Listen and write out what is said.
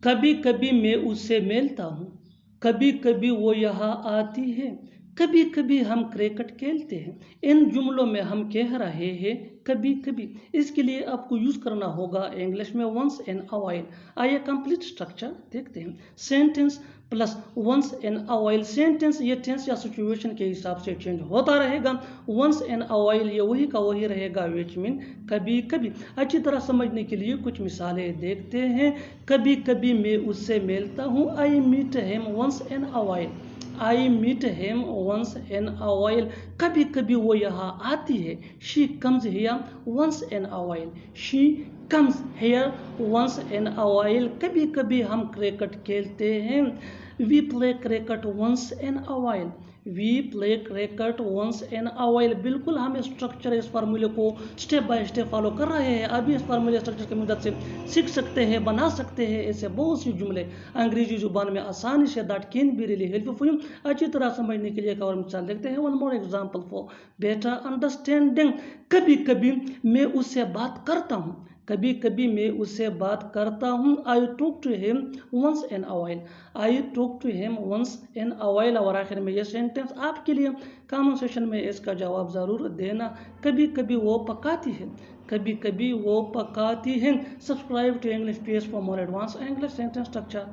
कभी कभी मैं उससे मिलता हूँ, कभी कभी वो यहाँ आती है, कभी कभी हम क्रिकेट खेलते हैं। इन जुमलों में हम कह रहे हैं कभी कभी। इसके लिए आपको यूज़ करना होगा इंग्लिश में वंस इन अ व्हाइल। आइए कंप्लीट स्ट्रक्चर देखते हैं। Sentence plus once in a while. Sentence ये टेंस या सिचुएशन के हिसाब से चेंज होता रहेगा। वंस इन अ व्हाइल ये वही का वही रहेगा, विच मीन कभी कभी। अच्छी तरह समझने के लिए कुछ मिसालें देखते हैं। कभी कभी मैं उससे मिलता हूँ, I meet him once in a while. I meet him once in a while. कभी कभी वो यहाँ आती है, she comes here once in a while. She comes here once in a while. कभी कभी हम क्रिकेट खेलते हैं, we play cricket once in a while. We play cricket once in a while. बिल्कुल हम स्ट्रक्चर, इस फार्मूले को स्टेप बाय स्टेप फॉलो कर रहे हैं। अभी इस फार्मूले स्ट्रक्चर की मदद से सीख सकते हैं, बना सकते हैं ऐसे बहुत सी जुमले अंग्रेजी जुबान में आसानी से। That can be really helpful for you. अच्छी तरह समझने के लिए एक और मिसाल देखते हैं। One more example for better understanding. कभी कभी मैं उससे बात करता हूँ, कभी कभी मैं उससे बात करता हूँ। I talk to him once in a while. I talk to him once in a while. और आखिर में ये सेंटेंस आपके लिए कमेंट सेक्शन में इसका जवाब ज़रूर देना। कभी कभी वो पकाती है, कभी कभी वो पकाती है। Subscribe to English PS for more advance English sentence structure.